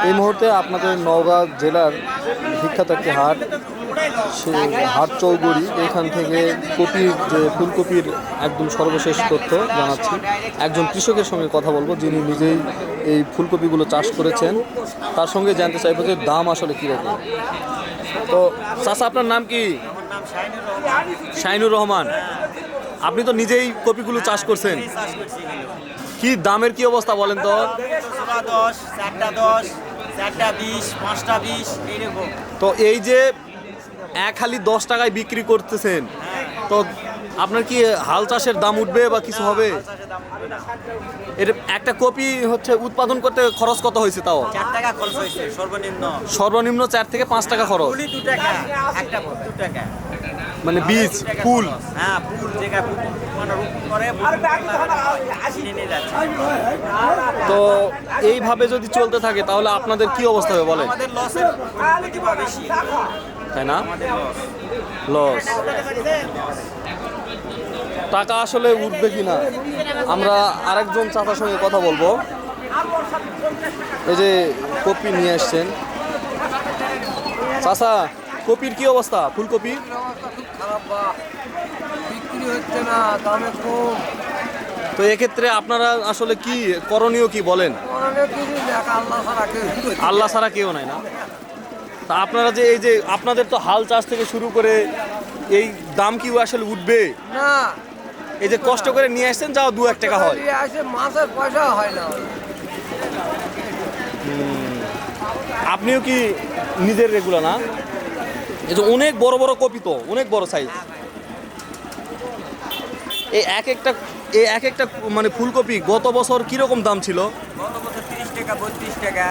এই মুহূর্তে আপনাদের নওগাঁ জেলার বিখ্যাত একটি হাট, সেই হাট চৌগুড়ি, এখান থেকে কপির যে ফুলকপির একদম সর্বশেষ তথ্য জানাচ্ছি। একজন কৃষকের সঙ্গে কথা বলবো যিনি নিজেই এই ফুলকপিগুলো চাষ করেছেন, তার সঙ্গে জানতে চাইবো যে দাম আসলে কীরকম। তো চাচা, আপনার নাম কি? শাইনুর রহমান। আপনি তো নিজেই কপিগুলো চাষ করছেন, কি দামের কি অবস্থা বলেন তো? 10, 4টা 10, 4টা 20, 5টা 20 এইরকম। তো এই যে এক হালি 10 টাকায় বিক্রি করতেছেন, তো আপনার কি হাল চাষের দাম উঠবে বা কিছু হবে? এর একটা কপি হচ্ছে উৎপাদন করতে খরচ কত হয়েছে তাও? 4 টাকা খরচ হয়েছে সর্বনিম্ন। সর্বনিম্ন 4 থেকে 5 টাকা খরচ। ফুলই 2 টাকা, একটা 2 টাকা। মানে বীজ, ফুল? হ্যাঁ, ফুল যেটা মানে রোপণ করে নিয়ে যাচ্ছে। তো এইভাবে যদি চলতে থাকে তাহলে আপনাদের কি অবস্থা হবে বলেন? আমাদের লসের প্রতিভা বেশি, তাই না? আমাদের লস। লস। টাকা আসলে উঠবে কিনা, আমরা আরেকজন চাচার সঙ্গে কথা বলবো। এই যে কপি নিয়ে আসছেন চাচা, কপির কি অবস্থা? ফুলকপি বিক্রি হচ্ছে না, দামে কম। তো এক্ষেত্রে আপনারা আসলে কি করণীয় কি বলেন? আল্লাহ ছাড়া কেউ নাই না? তা আপনারা যে এই যে আপনাদের তো হাল চাষ থেকে শুরু করে এই দাম কি আসলে উঠবে না? এই যে কষ্ট করে নিয়ে আসছেন, যাও 2-1 টাকা হয়, মাছের পয়সা হয় না। আপনিও কি নিজের রেগুলার না? এই যে অনেক বড় বড় কপি, তো অনেক বড় সাইজ। এই এক একটা মানে ফুলকপি গত বছর কিরকম দাম ছিল? গত বছর 30 টাকা 32 টাকা।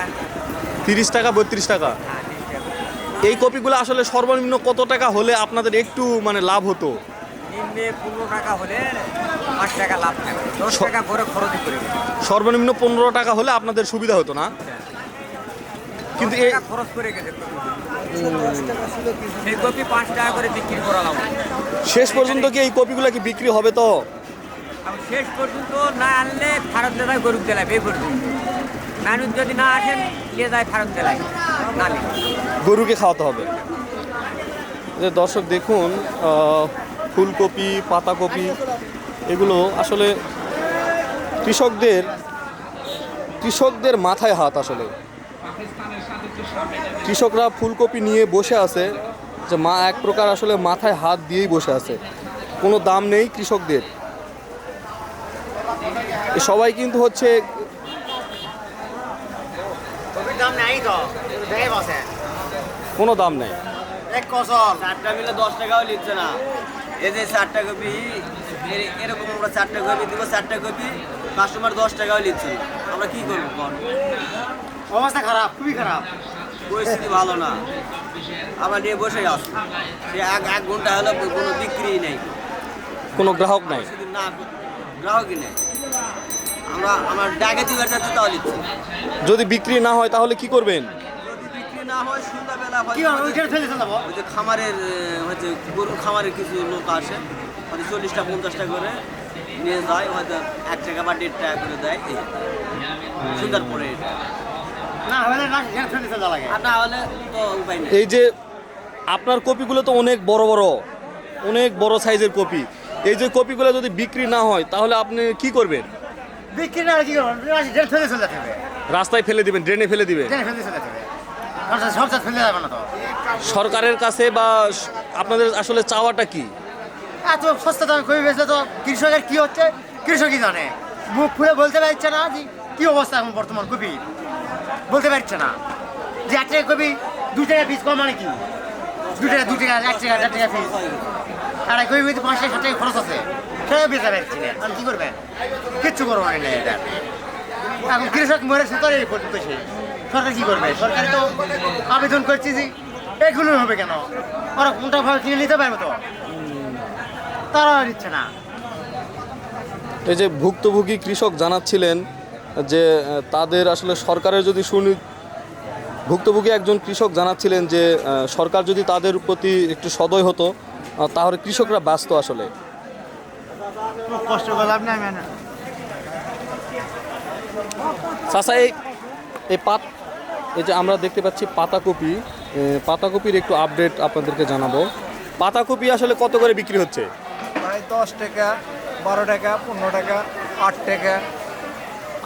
30 টাকা 32 টাকা। হ্যাঁ, 30 টাকা। এই কপিগুলো আসলে সর্বনিম্ন কত টাকা হলে আপনাদের একটু মানে লাভ হতো? নিম্নে 15 টাকা হলে 5 টাকা লাভ থাকে, 10 টাকা করে খরচ করে দিই। সর্বনিম্ন 15 টাকা হলে আপনাদের সুবিধা হতো না? কিন্তু এই খরচ করে গেছে সেই কপি 5 টাকা করে বিক্রি করালাম। শেষ পর্যন্ত কি এই কপিগুলো কি বিক্রি হবে? তো শেষ পর্যন্ত না আনলে ফেরত দেয়, গরুক দেলায় এই পর্যন্ত। মানুষ যদি না আসেন নিয়ে যায় ফেরত দেলায়, নালে গরুকে খাওয়াতে হবে। যে দর্শক দেখুন, ফুলকপি, পাতাকপি, এগুলো আসলে কৃষকদের মাথায় হাত। আসলে কৃষকরা ফুলকপি নিয়ে বসে আছে, যে এক প্রকার আসলে মাথায় হাত দিয়েই বসে আছে, কোনো দাম নেই কৃষকদের। সবাই কিন্তু হচ্ছে দাম নাই তো, দেখে বসে কোনো দাম নেই। এক কসম 4টা মিলে 10 টাকাও লিখছে না। এই যে 4টা কপি এরকম আমরা 4টা কপি দিব, 4টা কপি কাস্টমার 10 টাকাও লিখছে না। আমরা কি করবো বল? অবস্থা খারাপ, খুবই খারাপ, পরিস্থিতি ভালো না। আমরা নিয়ে বসে আসছি, সে এক ঘন্টা হলো কোনো বিক্রি নেই, কোনো গ্রাহক নাই, না গ্রাহকই নেই। আমার ডাকে দিবার চাচ্ছি তাও লিখছি। যদি বিক্রি না হয় তাহলে কি করবেন? যদি বিক্রি না হয় সন্ধ্যাবেলা হয় ওই যে খামারের হচ্ছে গরুর খামারের কিছু লোক আসে, হয়তো 40টা 50টা করে নিয়ে যায়, হয়তো 1 টাকা বা 1.5 টাকা করে দেয় সন্ধ্যার পরে। এটা না হলে আর না হলে তো উপায় নেই। এই যে আপনার কপিগুলো তো অনেক বড় সাইজের কপি, এই যে কপিগুলো যদি বিক্রি না হয় তাহলে আপনি কি করবেন? বিক্রি না কি করবেন? ফেলে চলে যাবে, রাস্তায় ফেলে দিবেন, ড্রেনে ফেলে দিবেন? ফেলে চলে যাবে, সরকার ফেলে যাবে না তো। সরকারের কাছে বা আপনাদের আসলে চাওয়াটা কি? এত সস্তা দামে কপি বেচলে তো কৃষকের কি হচ্ছে কৃষকই জানে। মুখ খুলে বলতে পারছে না যে কি অবস্থা এখন বর্তমান কপি, বলতে পারছে না যে 1 টাকা কপি 2 টাকা পিস কম, মানে কি 2 টাকা 1 টাকা 1 টাকা পিস, আর কপি 5 টাকা 7 টাকা খরচ আছে, সেটা বেচতে পারছি না। আর কি করবেন? কিচ্ছু করবো না এটা। এখন কৃষক মরেছে তো এই পর্যন্ত, সরকার কি করবে? সরকারি তো আবেদন করছি যে এগুলো হবে কেন, ওরা কোনটা ভাবে কিনে নিতে পারবে তো, তারা দিচ্ছে না। এই যে ভুক্তভোগী কৃষক জানাচ্ছিলেন যে তাদের আসলে সরকারের যদি ভুক্তভোগী একজন কৃষক জানাচ্ছিলেন যে সরকার যদি তাদের প্রতি একটু সদয় হতো তাহলে কৃষকরা ব্যস্ত আসলে কষ্ট করলাম না। চাচা, এই যে আমরা দেখতে পাচ্ছি পাতাকপি, পাতাকপির একটু আপডেট আপনাদেরকে জানাবো। পাতাকপি আসলে কত করে বিক্রি হচ্ছে? ভাই 10 টাকা, 12 টাকা, 15 টাকা, 8 টাকা।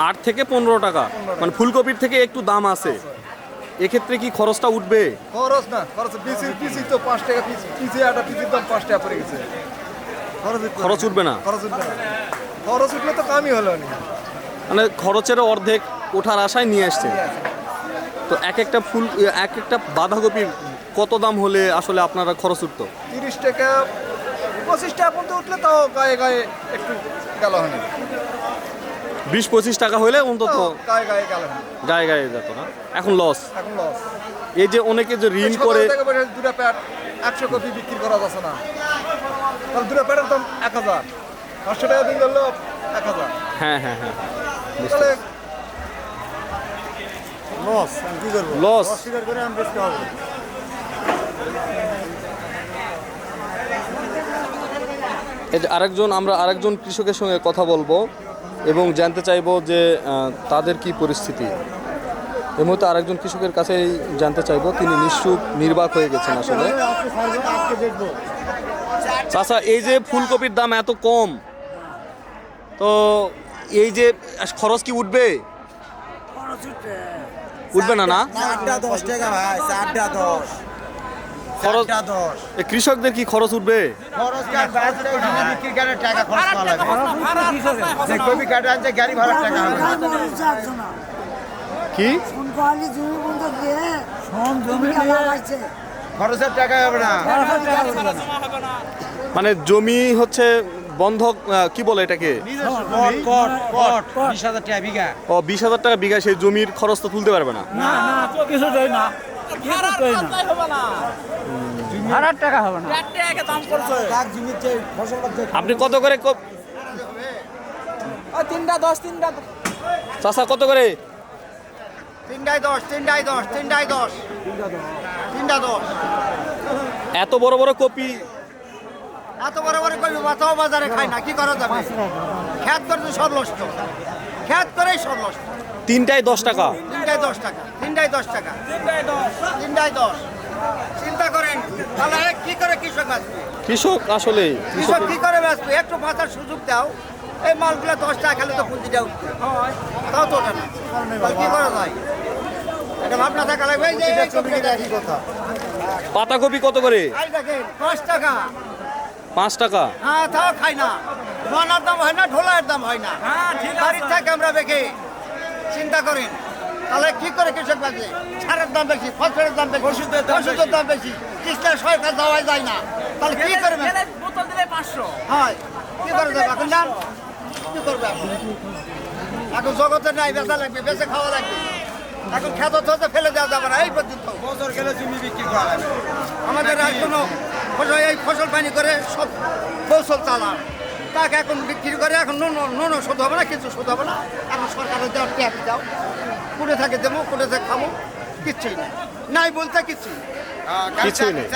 8 থেকে 15 টাকা, মানে ফুলকপির থেকে একটু দাম আছে। এক্ষেত্রে কি খরচটা উঠবে? খরচ না, খরচ পিসি তো 5 টাকা পিসি একটা পিসির দাম 5 টাকা পড়ে গেছে। খরচ উঠবে না? খরচ উঠবে না। খরচ উঠলে তো কামই হলো না। মানে খরচের অর্ধেক ওঠার আশায় নিয়ে আসছে। তো এক একটা বাঁধাকপির কত দাম হলে আসলে আপনারা খরচ উঠতো? 30 টাকা 25 টাকা পর্যন্ত উঠলে তাও গায়ে গায়ে একটু গেল হয় না। 20-25 টাকা হলে অন্তত গায়ে গায়ে গেল হয়। গায়ে গায়ে যেত না, এখন লস। এখন লস। এই যে অনেকে যে ঋণ করে দুটা প্যাট 100 কপি বিক্রি করা যাচ্ছে না, তাহলে দুটা প্যাটের দাম 1000, 500 টাকা দিন করলো 1000। হ্যাঁ হ্যাঁ হ্যাঁ, তাহলে লস কি করবো? লস। অস্বীকার করে আমি বেচতে হবে। এই যে আমরা আরেকজন কৃষকের সঙ্গে কথা বলবো এবং জানতে চাইবো যে তাদের কি পরিস্থিতি। এই মুহূর্তে আরেকজন কৃষকের কাছেই জানতে চাইবো, তিনি নিঃসুখ নির্বাক হয়ে গেছেন আসলে। চাচা, এই যে ফুলকপির দাম এত কম, তো এই যে খরচ কি উঠবে? উঠবে না? না 10 টাকা ভাই, 10 খরচ, এই কৃষকদের কি খরচ উঠবে? খরচ কাট বাজারে ওখানে বিক্রি করে টাকা খরচ করা লাগে। যে কপি কাটা আছে গাড়ি ভাড়া টাকা হবে। কি খরচের টাকা হবে না। মানে জমি হচ্ছে বন্ধক, কি বলে এটাকে? কট 20,000 টাকা বিঘা। ও 20,000 টাকা বিঘা, সেই জমির খরচ তো তুলতে পারবে না। ভাড়ার টাকা হবে না। আপনি কত করে চাচা কত করে? 3.10 এত বড় বড় কপি? এত বড় বড় কপি মাথাও বাজারে খায় না, কি করা যাবে? খ্যাত করে সব নষ্ট, খ্যাত করেই সব নষ্ট। 3টায় 10 টাকা? 3.10 টাকা, 3.10 টাকা, 3.10। চিন্তা করেন তাহলে কি করে কৃষক বাঁচবে? কৃষক আসলে কৃষক কি করে বাঁচবে? একটু বাঁচার সুযোগ দাও। এই মালগুলো 10 টাকা খেলে তো পুঁজিটা উঠবে, তাও তো ওঠে না। তাহলে কি করা যায়? এটা ভাবনা থাকা লাগবে। এই যে এই কপিটা একই কথা। পাতাকপি কত করে? এই দেখেন 5 টাকা। 5 টাকা? হ্যাঁ, তাও খাই না। ধোয়ানোর দাম হয় না, ঢোলার দাম হয় না। বাড়ির থেকে আমরা বেঁকে চিন্তা করেন তাহলে কি করে কৃষক বাঁচবে? সারের দাম বেশি, ফসলের দাম বেশি, ওষুধের দাম বেশি, কৃষকের সরকার দেওয়া যায় না। তাহলে কি করবে? বোতল দিলে 500। হয় কি করে যাবে এখন? দাম কি করবে এখন? জগতে নাই, বেচা লাগবে, বেচে খাওয়া লাগবে। এখন খেত হতে ফেলে দেওয়া যাবে না। এই পর্যন্ত বছর গেলে জমি বিক্রি করা লাগবে। আমাদের আর কোনো এই ফসল পানি করে সব কৌশল চালান, তাকে এখন বিক্রি করে এখন নুন শোধ হবে না, কিছু শোধ হবে না। এখন সরকারের দেওয়ার ট্যাক্স দাও, কোটে থাকে দেবো, কোটে থেকে খাবো, কিচ্ছুই নেই। নাই বলতে কিচ্ছুই নেই। কিছুই নেই।